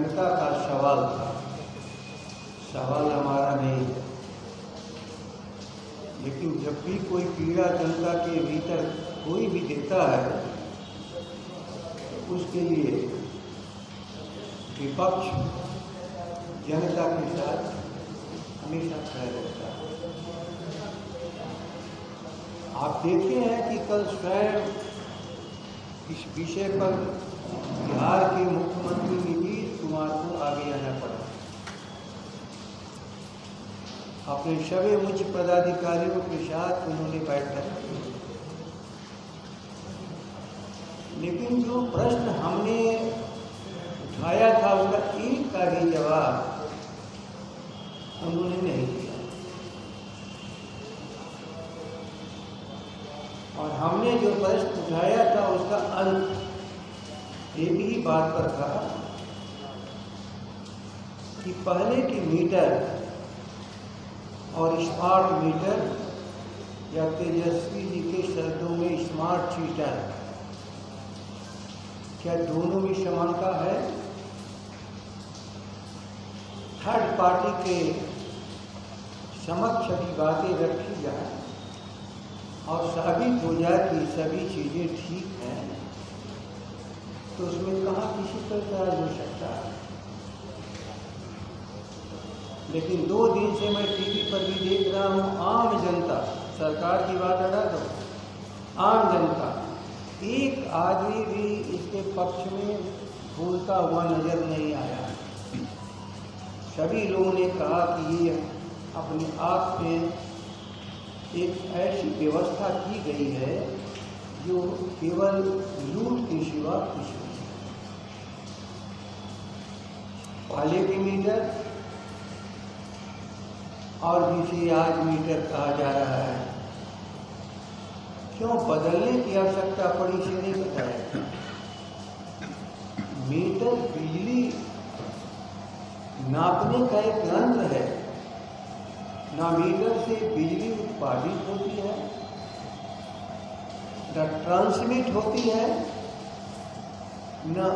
जनता का सवाल था, सवाल हमारा नहीं है। लेकिन जब भी कोई पीड़ा जनता के भीतर कोई भी देता है तो उसके लिए विपक्ष जनता के साथ हमेशा खड़ा रहता है। आप देखे हैं कि कल स्वयं इस विषय पर बिहार के मुख्यमंत्री नीतीश कुमार को आगे आना पड़ा। अपने सभी उच्च पदाधिकारियों के साथ उन्होंने बैठक की, लेकिन जो प्रश्न हमने उठाया था उसका एक का भी जवाब उन्होंने नहीं दिया। और हमने जो प्रश्न उठाया था उसका अंत एक ही बात पर था कि पहले के मीटर और स्मार्ट मीटर, या तेजस्वी जी के शब्दों में स्मार्ट मीटर, क्या दोनों में समानता है? थर्ड पार्टी के समक्ष भी बातें रखी जाए और साबित हो जाए कि सभी चीजें ठीक हैं, तो उसमें कहाँ किसी पर इतराज हो सकता है। लेकिन 2 दिन से मैं टीवी पर भी देख रहा हूँ, आम जनता, सरकार की बात हटा दो, आम जनता, एक आदमी भी इसके पक्ष में बोलता हुआ नजर नहीं आया। सभी लोगों ने कहा कि ये अपने आप में एक ऐसी व्यवस्था की गई है जो केवल लूट के सिवा कुछ नहीं। पहले के मीटर और जिसे आज मीटर कहा जा रहा है, क्यों बदलने की आवश्यकता पड़ी इसे नहीं बताया। मीटर बिजली नापने का एक यंत्र है, ना मीटर से बिजली उत्पादित होती है, न ट्रांसमिट होती है, न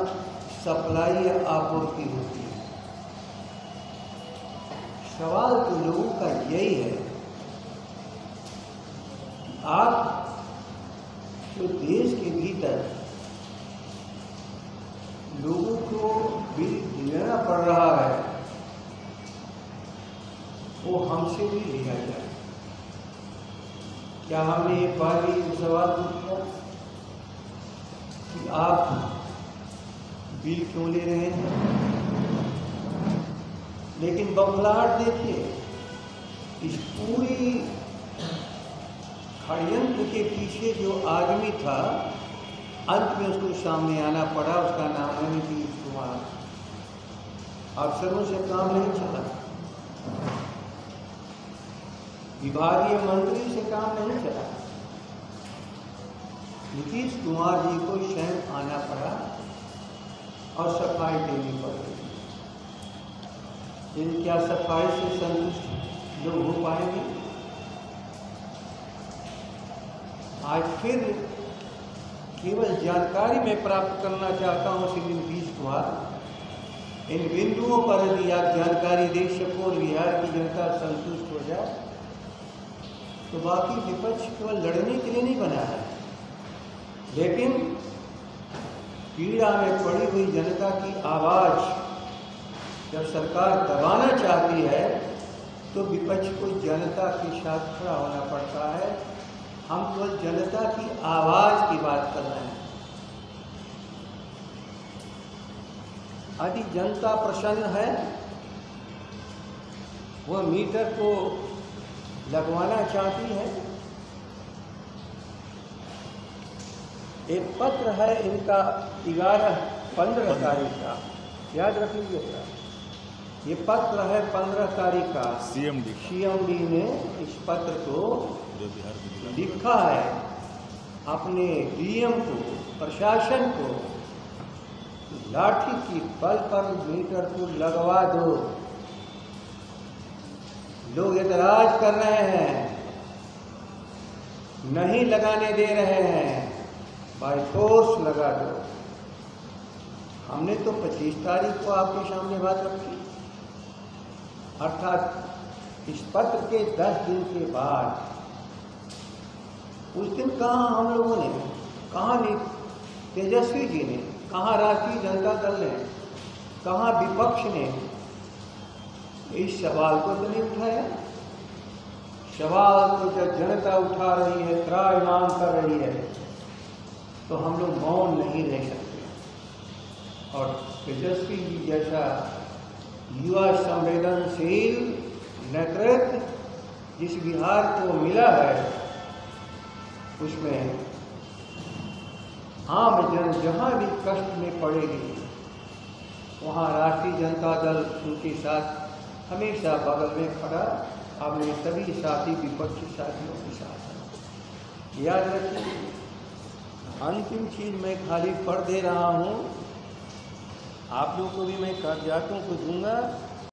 सप्लाई या आपूर्ति होती है। सवाल तो लोगों का यही है, आप जो देश के भीतर लोगों को बिल देना पड़ रहा है वो हमसे भी लिया जाए। क्या हमने एक बार भी सवाल पूछा कि आप बिल क्यों ले रहे हैं? लेकिन बबलाहट देखिए, इस पूरी षड्यंत्र के पीछे जो आदमी था, अंत में उसको सामने आना पड़ा। उसका नाम है नीतीश कुमार। अफसरों से काम नहीं चला, विभागीय मंत्री से काम नहीं चला, नीतीश कुमार जी को स्वयं आना पड़ा और सफाई देनी पड़ी। लेकिन क्या सफाई से संतुष्ट लोग हो पाएंगे? आज फिर केवल जानकारी मैं प्राप्त करना चाहता हूं श्री नीतीश कुमार, इन बिंदुओं पर यदि आप जानकारी दे सको और बिहार की जनता संतुष्ट हो जाए तो बाकी विपक्ष केवल लड़ने के लिए नहीं बना है, लेकिन पीड़ा में पड़ी हुई जनता की आवाज जब सरकार दबाना चाहती है तो विपक्ष को जनता के साथ खड़ा होना पड़ता है। हम केवल जनता की आवाज की बात कर रहे हैं। यदि जनता प्रसन्न है, वह मीटर को लगवाना चाहती है। एक पत्र है इनका 11-15 तारीख का, याद रख लीजिएगा। ये पत्र है 15 तारीख का, सीएमडी ने इस पत्र को लिखा है अपने डीएम को, प्रशासन को, लाठी की बल पर मीटर को लगवा दो। लोग एतराज कर रहे हैं, नहीं लगाने दे रहे हैं, बाय फोर्स लगा दो। हमने तो 25 तारीख को आपके सामने बात रखी, अर्थात इस पत्र के 10 दिन के बाद। उस दिन कहाँ हम लोगों ने, कहाँ तेजस्वी जी ने, कहाँ राष्ट्रीय जनता दल ने, कहाँ विपक्ष ने इस सवाल को तो नहीं उठाया। सवाल को जब जनता उठा रही है, त्राहिमाम कर रही है, तो हम लोग मौन नहीं रह सकते। और तेजस्वी जी जैसा युवा संवेदनशील नेतृत्व जिस बिहार को मिला है, उसमें आम जन जहाँ भी कष्ट में पड़ेगी, वहाँ राष्ट्रीय जनता दल उनके साथ हमेशा बगल में खड़ा, अपने सभी साथी विपक्षी साथियों के साथ। याद रखिए, अंतिम चीज मैं खाली पढ़ दे रहा हूँ, आप लोगों को भी मैं कागजातों को दूंगा।